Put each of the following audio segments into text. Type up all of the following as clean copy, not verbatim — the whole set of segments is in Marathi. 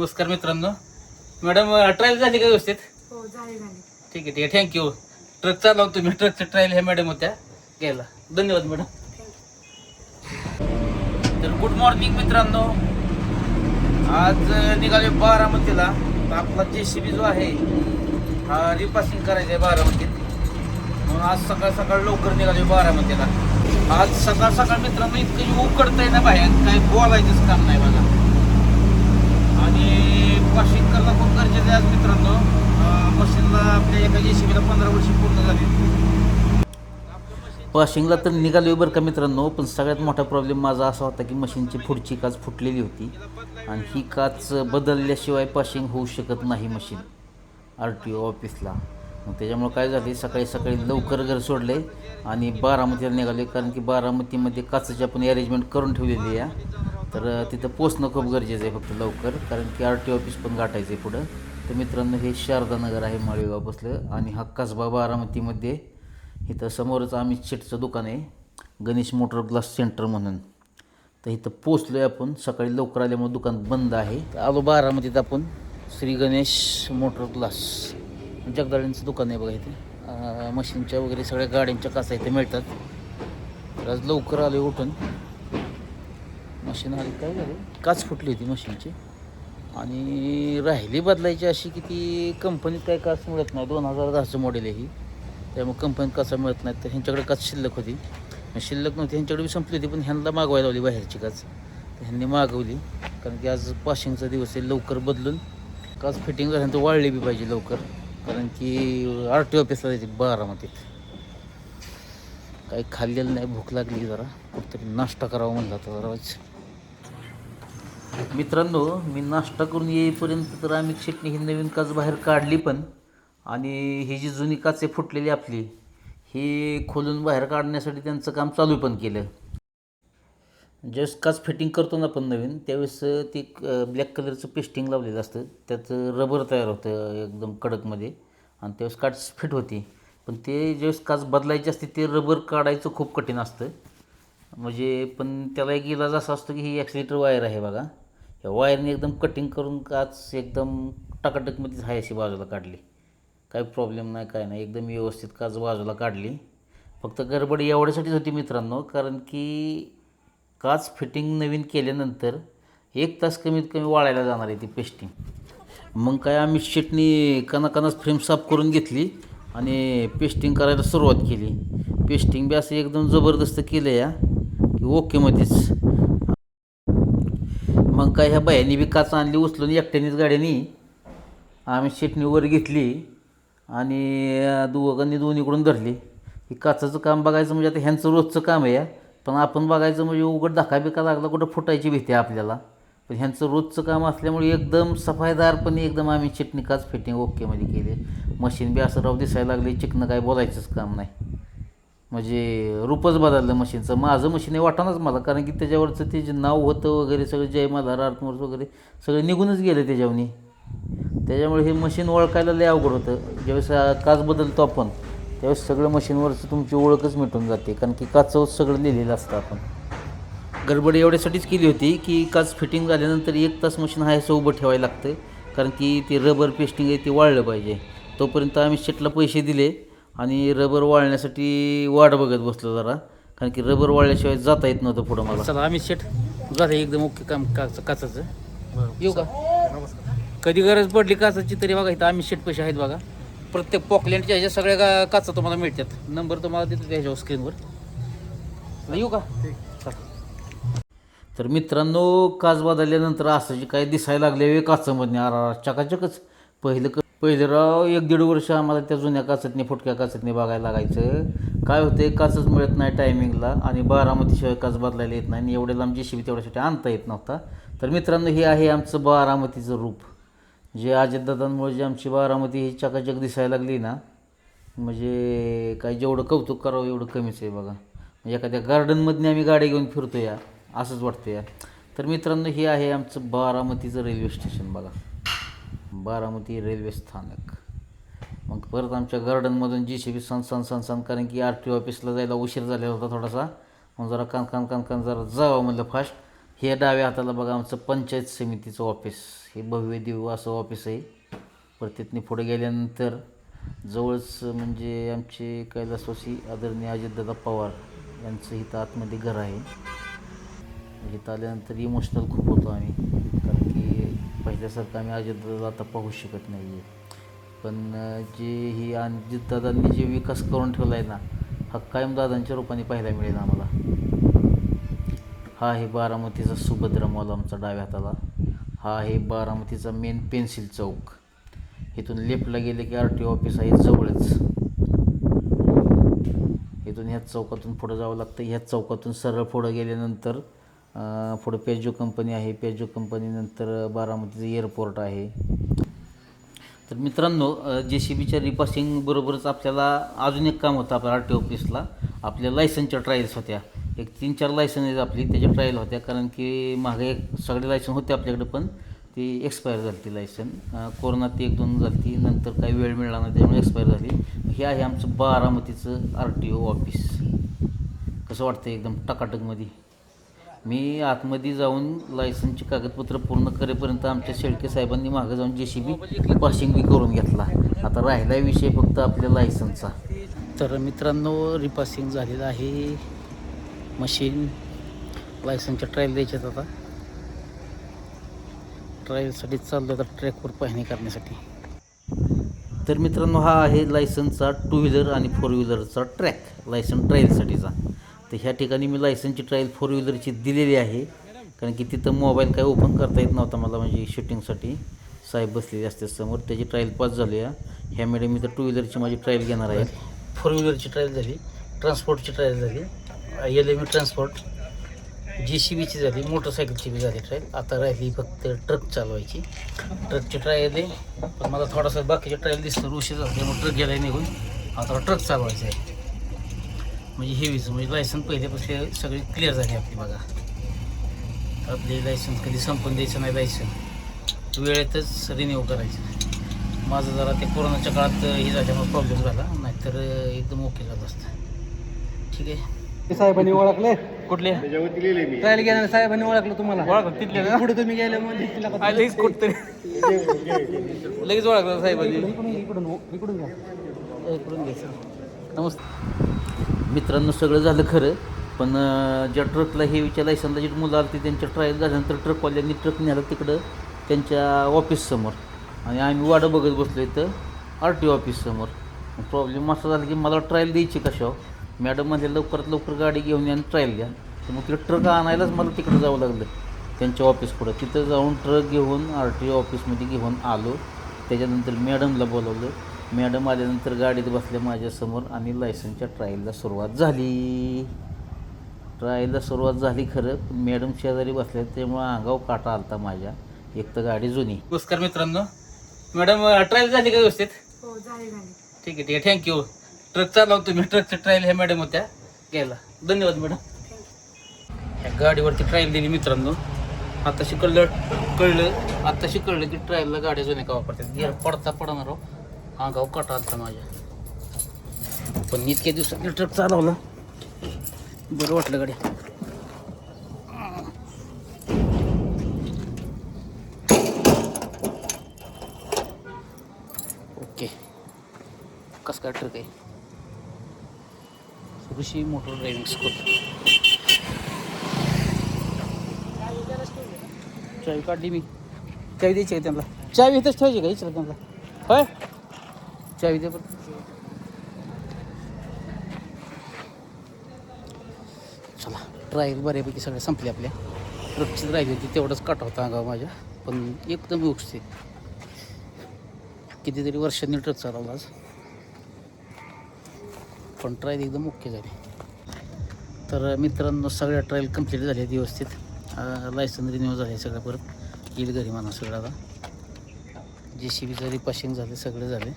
नमस्कार मित्रांनो. मॅडम ट्रायल झाली का व्यवस्थित? हो झाली. ठीक आहे थँक्यू. ट्रक चालवतो तुम्ही, ट्रकचं ट्रायल ह्या मॅडम होत्या घ्यायला. धन्यवाद मॅडम. तर गुड मॉर्निंग मित्रांनो. आज निघाले बारामतीला. आपला JCB जो आहे हा रिपासिंग करायचा आहे बारामतीत, म्हणून आज सकाळ सकाळ लवकर निघाले बारामतीला. आज सकाळ सकाळ मित्रांनो इतकं उकडतंय ना बाहेर, काय बोलायचंच काम नाही बघा. आणि पाशिंग करणं खूप गरजेचं आहे आज मित्रांनो. मशीनला आपल्या एका JCBला 15 वर्ष पूर्ण झाली. पाशिंगला तर निघालो बरं का मित्रांनो, पण सगळ्यात मोठा प्रॉब्लेम माझा असा होता की मशीनची पुढची काच फुटलेली होती आणि ही काच बदलल्याशिवाय पाशिंग होऊ शकत नाही मशीन RTO ऑफिसला. मग त्याच्यामुळं काय झाले, सकाळी सकाळी लवकर घर सोडले आणि बारामतीला निघाले, कारण की बारामतीमध्ये काचेची आपण अरेंजमेंट करून ठेवलेली आहे. तर तिथं पोचणं खूप गरजेचं आहे फक्त लवकर, कारण की RTO ऑफिस पण गाठायचं आहे पुढं. तर मित्रांनो हे शारदानगर आहे माळेगाव बसलं आणि हा कसबा बारामतीमध्ये. इथं समोरच अमित शेटचं दुकान आहे, गणेश मोटर ग्लास सेंटर म्हणून. तर इथं पोचलो आहे आपण. सकाळी लवकर आल्यामुळे दुकान बंद आहे. आलो बारामतीत आपण. श्री गणेश मोटर ग्लास जगदाळींचं दुकान आहे बघा. इथे मशीनच्या वगैरे सगळ्या गाड्यांच्या काचा इथे मिळतात. तर आज लवकर आलो उठून. मशीन आली, काय झालं, काच फुटली होती मशीनची आणि राहिली बदलायची अशी की ती कंपनीत काही काच मिळत नाही. 2010चं मॉडेल आहे ही, त्यामुळे कंपनीत काचा मिळत नाहीत. तर ह्यांच्याकडे काच शिल्लक होती, शिल्लक नव्हती ह्यांच्याकडे बी संपली होती, पण ह्यांना मागवायला लावली बाहेरची काच. तर ह्यांनी मागवली, कारण की आज पाशिंगचा दिवस आहे. लवकर बदलून काच फिटिंग झाल्यानंतर वाळली बी पाहिजे लवकर, कारण की RTO ऑफिसला जायची बारामतीत. काही खाल्लेलं नाही, भूक लागली जरा, कुठंतरी नाश्ता करावा म्हणला तर जरा. मित्रांनो मी नाश्ता करून येईपर्यंत तर आम्ही शेटणी ही नवीन काच बाहेर काढली पण, आणि ही जी जुनी काच आहे फुटलेली आपली, ही खोलून बाहेर काढण्यासाठी त्यांचं काम चालू पण केलं. ज्यावेळेस काच फिटिंग करतो ना आपण नवीन, त्यावेळेस ते ब्लॅक कलरचं पेस्टिंग लावलेलं असतं, त्याचं रबर तयार होतं एकदम कडकमध्ये, आणि त्यावेळेस काच फिट होती. पण ते ज्यावेळेस काच बदलायची असते ते रबर काढायचं खूप कठीण असतं. म्हणजे पण त्याला एक इलाज असा असतो की ही ॲक्सिलेटर वायर आहे बघा, या वायरने एकदम कटिंग करून काच एकदम टकाटकमध्येच आहे अशी बाजूला काढली. काही प्रॉब्लेम नाही, काय नाही, एकदम व्यवस्थित काच बाजूला काढली. फक्त गडबड एवढ्यासाठीच होती मित्रांनो, कारण की काच फिटिंग नवीन केल्यानंतर 1 तास कमीत कमी वाळायला जाणार आहे ती पेस्टिंग. मग काय आम्ही शेटनी कणाकणाच फ्रेम साफ करून घेतली आणि पेस्टिंग करायला सुरुवात केली. पेस्टिंग बी असं एकदम जबरदस्त केलं या की ओकेमध्येच. मग काय ह्या बायांनी बी काच आणली उचलून एकट्यानेच गाड्यानी. आम्ही शेटणी वर घेतली आणि दोन्हीकडून धरली. ही काचाचं काम बघायचं म्हणजे आता ह्यांचं रोजचं काम आहे, पण आपण बघायचं म्हणजे उघड धक्का बिका लागला कुठं फुटायची भीती आहे आपल्याला. पण ह्यांचं रोजचं काम असल्यामुळे एकदम सफाईदारपणे एकदम आम्ही चटणी काच फिटिंग ओकेमध्ये केली. मशीन बी असं राव दिसायला लागली चिकनं, काय बोलायचंच काम नाही. म्हणजे रूपच बदललं मशीनचं. माझं मशीन आहे वाटानंच मला, कारण की त्याच्यावरचं ते जे नाव होतं वगैरे सगळं जय मल्हार आर्टमोर्स वगैरे सगळं निघूनच गेलं त्याच्यावनी. त्याच्यामुळे हे मशीन ओळखायला लय अवघड होतं. ज्यावेळेस काच बदलतो आपण त्यावेळेस सगळं मशीनवरचं तुमची ओळखच मिटून जाते, कारण की काचावर सगळं लिहिलेलं असतं. आपण गडबड एवढ्यासाठीच केली होती की काच फिटिंग झाल्यानंतर 1 तास मशीन आहे असं उभं ठेवायला लागतं, कारण की ते रबर पेस्टिंग आहे ते वाळलं पाहिजे. तोपर्यंत आम्ही शेटला पैसे दिले आणि रबर वाळण्यासाठी वाट बघत बसलो जरा, कारण की रबर वाळल्याशिवाय जाता येत नव्हतं पुढं मला. चला आम्ही शेट झालं एकदम ओके काम काचाचं. येऊ का? कधी गरज पडली काचाची तरी बघा इथं आम्ही शेट पैसे आहेत बघा. प्रत्येक पॉकलँडच्या ह्याच्या सगळ्या काचा तुम्हाला मिळतात. नंबर तुम्हाला देतो ह्याच्यावर स्क्रीनवर. येऊ का? तर मित्रांनो काच बदलल्यानंतर असं जे काय दिसायला लागले काचामधने चकाचकच. पहिलं राव 1-1.5 वर्ष आम्हाला त्या जुन्या काचतनी फुटक्या काचतनी बघायला लागायचं. काय होतं, काचच मिळत नाही टायमिंगला आणि बारामतीशिवाय काच बदलायला येत नाही आणि एवढ्या लांब JCB तेवढ्यासाठी आणता येत नव्हता. तर मित्रांनो हे आहे आमचं बारामतीचं रूप. जे अजितदादांमुळे जी आमची बारामती ही चकाचक दिसायला लागली ना, म्हणजे काय जेवढं कौतुक करावं एवढं कमीच आहे बघा. म्हणजे एखाद्या गार्डनमधून आम्ही गाडी घेऊन फिरतो या असंच वाटतं या. तर मित्रांनो हे आहे आमचं बारामतीचं रेल्वे स्टेशन बघा, बारामती रेल्वे स्थानक. मग परत आमच्या गार्डनमधून JCB सन, कारण की RTO ऑफिसला जायला उशीर झालेला होता थोडासा, मग जरा कान जरा जावं म्हणलं फास्ट. हे डाव्या हाताला बघा आमचं पंचायत समितीचं ऑफिस, हे भव्य दिव्य असं ऑफिस आहे. परत तिथनं पुढे गेल्यानंतर जवळच म्हणजे आमचे कैलासवासी आदरणीय अजितदादा पवार यांचं इथं आतमध्ये घर आहे. इथं आल्यानंतर इमोशनल खूप होतो आम्ही, कारण की पहिल्यासारखं आम्ही अजितदादा आता पाहू शकत नाही आहे. पण जे ही अजितदादांनी जे विकास करून ठेवला आहे ना, हा कायम दादांच्या रूपाने पाहायला मिळेल आम्हाला. हा आहे बारामतीचा सुभद्रा मॉल आमचा डाव्या हाताला. हा आहे बारामतीचा मेन पेन्सिल चौक. इथून लेफ्टला गेले की RTO ऑफिस आहे जवळच. इथून ह्याच चौकातून पुढं जावं लागतं. ह्याच चौकातून सरळ पुढं गेल्यानंतर पुढं पेजो कंपनी आहे. पेजो कंपनीनंतर बारामतीचं एअरपोर्ट आहे. तर मित्रांनो, JCBच्या रिपासिंग बरोबरच आपल्याला अजून एक काम होतं आपल्या RTO ऑफिसला. आपल्या लायसनच्या ट्रायल्स होत्या. एक 3-4 लायसन आहेत आपली, त्याच्या ट्रायल होत्या. कारण की मागे सगळे लायसन होते आपल्याकडे, पण ती एक्सपायर झाली ती लायसन. कोरोनात 1-2 झाली ती, नंतर काही वेळ मिळाला नाही त्यामुळे एक्सपायर झाली. हे आहे आमचं बारामतीचं RTO ऑफिस. कसं वाटतं एकदम टकाटकमध्ये. मी आतमध्ये जाऊन लायसनची कागदपत्र पूर्ण करेपर्यंत आमच्या शेळके साहेबांनी मागं जाऊन JCB पासिंग बी करून घेतला. आता राहिला विषय फक्त आपल्या लायसनचा. तर मित्रांनो, रिपासिंग झालेलं आहे. मशीन लायसनच्या ट्रायल द्यायच्यात आता. ट्रायलसाठी चाललो आता ट्रॅकवर पाहणी करण्यासाठी. तर मित्रांनो, हा आहे लायसनचा 2 व्हीलर आणि 4 व्हीलरचा ट्रॅक लायसन ट्रायलसाठीचा. तर ह्या ठिकाणी मी लायसनची ट्रायल 4 व्हीलरची दिलेली आहे, कारण की तिथं मोबाईल काय ओपन करता येत नव्हता मला, म्हणजे शूटिंगसाठी साहेब बसलेले असते समोर. त्याची ट्रायल पास झाली आहे. ह्या मॅडम मी तर 2 व्हीलरची माझी ट्रायल घेणार आहे. 4 व्हीलरची ट्रायल झाली, ट्रान्सपोर्टची ट्रायल झाली, LME ट्रान्सपोर्ट, JCBची झाली, मोटरसायकलची बी झाली ट्रायल. आता राहिली फक्त ट्रक चालवायची. ट्रकची ट्रायल आहे, पण मला थोडासा बाकीचे ट्रायल दिसतं उशीर झाला त्यामुळे ट्रक गेला निघून. आता ट्रक चालवायचं आहे, म्हणजे हेवीचं, म्हणजे लायसन पहिल्यापासून सगळी क्लिअर झाली आपली. बघा, आपली लायसन कधी संपून द्यायचं नाही, लायसन वेळेतच रिन्यू करायचं. माझं जरा ते कोरोनाच्या काळात हे झाल्यामुळे प्रॉब्लेम झाला, नाहीतर एकदम ओके झालं असतं. ठीक आहे. साहेबांनी ओळखले कुठले ट्रायल घेणार साहेबांनी ओळखलं तुम्हाला? ओळख तिथले ना? पुढे तुम्ही गेले म्हणजे लगेच कुठतरी लगेच ओळखलं साहेबांनी. इकडून घ्या. इकडून घ्यायचं. नमस्ते मित्रांनो, सगळं झालं खरं, पण ज्या ट्रकला हे लायसनला जी मुलं आली त्यांच्या ट्रायल झाल्यानंतर ट्रकवाल्यांनी ट्रक नेला तिकडं त्यांच्या ऑफिससमोर, आणि आम्ही वाडं बघत बसलो इथं RTO ऑफिससमोर. प्रॉब्लेम असा झाला की मला ट्रायल द्यायची कशावर. मॅडम म्हणजे लवकरात लवकर गाडी घेऊन या आणि ट्रायल द्या. तर मग तिकडं ट्रक आणायलाच मला तिकडं जावं लागलं त्यांच्या ऑफिस पुढं. तिथं जाऊन ट्रक घेऊन RTO ऑफिसमध्ये घेऊन आलो. त्याच्यानंतर मॅडमला बोलवलं. मॅडम आल्यानंतर गाडीत बसल्या माझ्यासमोर आणि लायसनच्या ट्रायलला सुरुवात झाली. खरं, पण मॅडम शेजारी बसल्या त्यामुळं अंगावर काटा आलता माझ्या. एक तर गाडी जुनी. नमस्कार मित्रांनो, मॅडम ट्रायल झाली का व्यवस्थित? हो, झाली. ठीक आहे, थँक्यू. ट्रक चालवतो तुम्ही, ट्रकच्या ट्रायल ह्या मॅडम होत्या घ्यायला. धन्यवाद मॅडम. ह्या गाडीवरती ट्रायल दिली मित्रांनो. आताशी कळलं की ट्रायलला गाड्या जुन्या का वापरतात. गिअर पडता पडणार हो, अंगावर काटा आलता माझ्या. पण इतक्या दिवसात ट्रक चालवला, बरं वाटलं गाडी. ओके, कसं काय ट्रक आहे? ऋषी मोटर ड्रायव्हिंग स्कूल. चावी काढली मी. चावी द्यायची का त्यांना? चावी इथंच ठेवायची का इच्छा त्यांना? होय, चावी द्या बरं. चला, ट्रायल बऱ्यापैकी सगळ्या संपले आपल्या. ट्रकची राहिली होती तेवढंच काटा होता अंगावर माझ्या, पण एकदम व्यवस्थित. कितीतरी वर्षांनी ट्रक चालवला आज, पण ट्रायल एकदम ओके झाली. तर मित्रांनो, सगळ्या ट्रायल कंप्लीट झाल्या व्यवस्थित. लायसन रिन्यू झाले सगळं, परत येईल घरी म्हणा सगळं. आता JCBचं रिपासिंग झाले, सगळे झाले.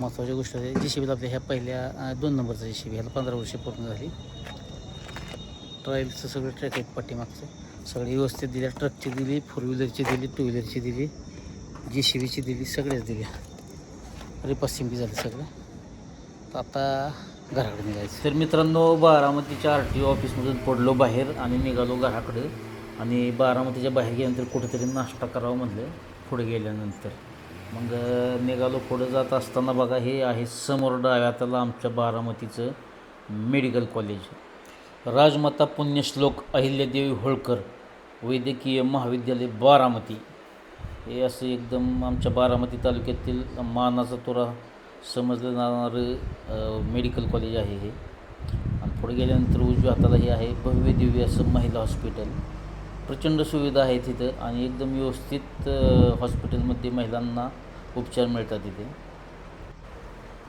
महत्त्वाची गोष्ट आहे, JCBला आपल्या ह्या पहिल्या 2 नंबरचा JCB, ह्याला 15 वर्षे पूर्ण झाली. ट्रायलचं सगळं ट्रॅक आहेत पाठीमागचं, सगळे व्यवस्थित दिल्या. ट्रकची दिली, 4 व्हीलरची दिली, 2 व्हीलरची दिली, JCBची दिली, सगळेच दिल्या. रिपासिंग बी झाली सगळं. तर आता घराकडे निघायचं. तर मित्रांनो, बारामतीच्या RTO ऑफिसमधून पडलो बाहेर आणि निघालो घराकडे. आणि बारामतीच्या बाहेर गेल्यानंतर कुठेतरी नाश्ता करावं म्हणलं पुढे गेल्यानंतर. मग निघालो. पुढं जात असताना बघा, हे आहे समोर डाव्या हाताला आमच्या बारामतीचं मेडिकल कॉलेज, राजमाता पुण्यश्लोक अहिल्यादेवी होळकर वैद्यकीय महाविद्यालय बारामती. हे असं एकदम आमच्या बारामती तालुक्यातील मानाचा तुरा समजलं जाणारं मेडिकल कॉलेज आहे हे. आणि पुढे गेल्यानंतर उजव्या हाताला हे आहे भव्य दिव्य असं महिला हॉस्पिटल. प्रचंड सुविधा आहेत तिथं आणि एकदम व्यवस्थित हॉस्पिटलमध्ये महिलांना उपचार मिळतात तिथे.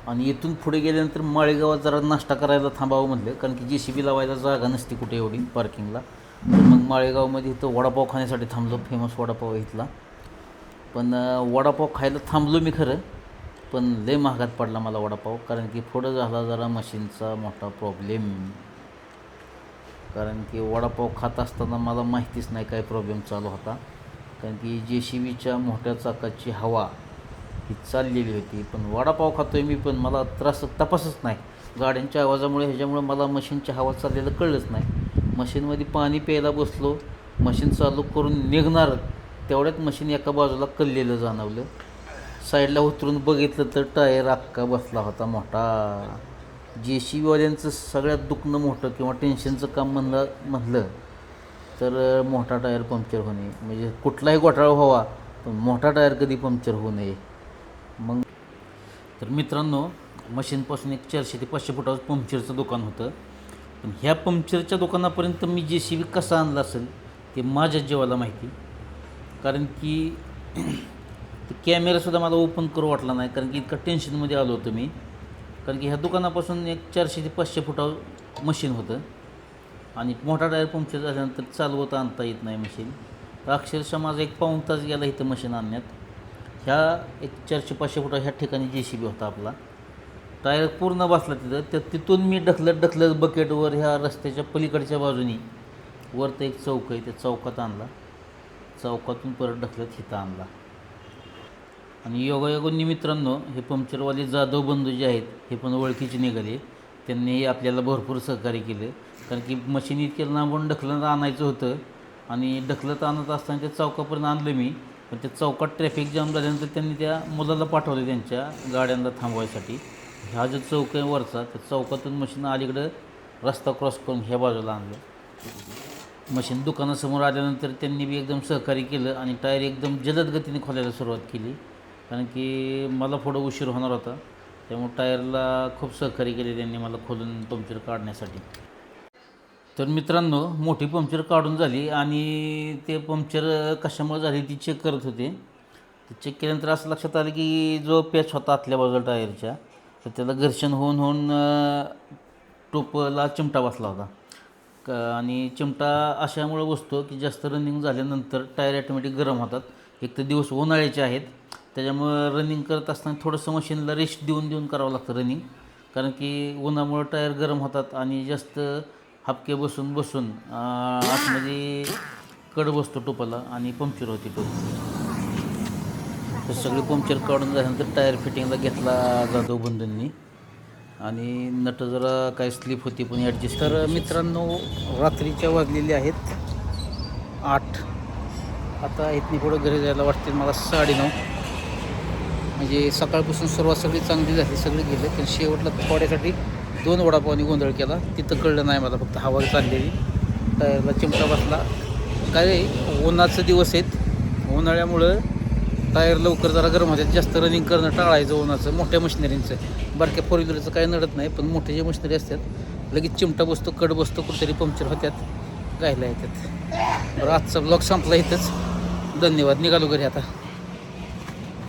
आणि इथून पुढे गेल्यानंतर माळेगावात जरा नाश्ता करायला थांबावं म्हटलं, कारण की JCB लावायला जागा नसते कुठे एवढी पार्किंगला. तर मग माळेगावमध्ये इथं वडापाव खाण्यासाठी थांबलो. फेमस वडापाव आहे इथला. पण वडापाव खायला थांबलो मी खरं, पण लय महागात पडला मला वडापाव, कारण की पुढं झाला जरा मशीनचा मोठा प्रॉब्लेम. कारण की वडापाव खात असताना मला माहितीच नाही काय प्रॉब्लेम चालू होता, कारण की JCBच्या मोठ्या चाकाची हवा ही चाललेली होती. पण वडापाव खातो आहे मी, पण मला तपासच नाही गाड्यांच्या आवाजामुळे. ह्याच्यामुळे मला मशीनची हवा चाललेलं कळलंच नाही. मशीनमध्ये पाणी प्यायला बसलो, मशीन चालू करून निघणार तेवढ्यात मशीन एका बाजूला कललेलं जाणवलं. साईडला उतरून बघितलं तर टायर अख्खा बसला होता मोठा. JCBवाल्यांचं सगळ्यात दुखणं मोठं किंवा टेन्शनचं काम म्हणलं तर मोठा टायर पंक्चर होणे. म्हणजे कुठलाही घोटाळा व्हावा, पण मोठा टायर कधी पंक्चर होऊ नये. मग तर मित्रांनो, मशीनपासून एक 400 ते 500 फुटावर पंक्चरचं दुकान होतं. पण ह्या पंक्चरच्या दुकानापर्यंत मी JCB कसा आणला असेल ते माझ्याच जीवाला माहिती. कारण की ते कॅमेरासुद्धा मला ओपन करू वाटला नाही, कारण की इतका टेन्शनमध्ये आलो होतो मी. कारण की ह्या दुकानापासून एक 400 ते 500 फुटावर मशीन होतं आणि मोठा टायर पंक्चर झाल्यानंतर चालवता आणता येत नाही मशीन. तर अक्षरशः माझा 1 पाऊण तास गेला इथं मशीन आणण्यात. ह्या एक 400-500 फुटा ह्या ठिकाणी JCB होता आपला. टायर पूर्ण बसला तिथं. तर तिथून मी ढकलत बकेटवर ह्या रस्त्याच्या पलीकडच्या बाजूनी वर तर एक चौक आहे, त्या चौकात आणला. चौकातून परत ढकलत इथं आणला. आणि योगायोगाने मित्रांनो, हे पंक्चरवाले जाधव बंधू जे आहेत हे पण ओळखीचे निघाले. त्यांनीही आपल्याला भरपूर सहकार्य केलं, कारण की मशीन इतक्या लांबून ढकलत आणायचं होतं. आणि ढकलत आणत असताना त्या चौकापर्यंत आणलं मी, पण त्या चौकात ट्रॅफिक जाम झाल्यानंतर त्यांनी त्या मुलाला पाठवलं त्यांच्या गाड्यांना थांबवायसाठी. हा जो चौक आहे वरचा, त्या चौकातून मशीन अलीकडं रस्ता क्रॉस करून ह्या बाजूला आणलं. मशीन दुकानासमोर आल्यानंतर त्यांनी बी एकदम सहकार्य केलं आणि टायर एकदम जलद गतीने खोलायला सुरुवात केली, कारण की मला पुढं उशीर होणार होता. त्यामुळे टायरला खूप सहकार्य केले त्यांनी मला खोलून पंक्चर काढण्यासाठी. तर मित्रांनो, मोठी पंक्चर काढून झाली आणि ते पंक्चर कशामुळे झाली ती चेक करत होते. ते चेक केल्यानंतर असं लक्षात आलं की जो पॅच होता आतल्या बाजूला टायरच्या, तर त्याला घर्षण होऊन टोपला चिमटा बसला होता. आणि चिमटा अशामुळे बसतो की जास्त रनिंग झाल्यानंतर टायर ॲटोमॅटिक गरम होतात. एक तर दिवस उन्हाळ्याचे आहेत, त्याच्यामुळं रनिंग करत असताना थोडंसं मशीनला रेस्ट देऊन करावं लागतं रनिंग, कारण की उन्हामुळं टायर गरम होतात आणि जास्त हापके बसून आतमध्ये कड बसतो टोपाला आणि पंक्चर होती टोप. तर सगळी पंक्चर काढून झाल्यानंतर टायर फिटिंगला घेतला जाधव बंधूंनी आणि नट जरा काय स्लिप होती पण ॲडजस्ट. तर मित्रांनो, रात्रीच्या वाजलेले आहेत 8. आता इथनी पुढं घरी जायला वाटते मला 9:30. म्हणजे सकाळपासून सुरुवात सगळी चांगली झाली, सगळी गेले. पण शेवटला थोड्यासाठी 2 वडापावनी गोंधळ केला. तिथं कळलं नाही मला, फक्त हवा चाललेली, टायरला चिमटा बसला. काय उन्हाचं दिवस आहेत, उन्हाळ्यामुळं टायर लवकर जरा गरम होतात. जास्त रनिंग करणं टाळायचं उन्हाचं. मोठ्या मशिनरींचं, बारक्या 4 व्हीलरचं काही नडत नाही, पण मोठ्या ज्या मशिनरी असतात लगेच चिमटा बसतो, कड बसतो, कुठेतरी पंक्चर होत्यात, गायला येतात. बरं, आजचा ब्लॉग संपला इथंच. धन्यवाद. निघालो घरी आता.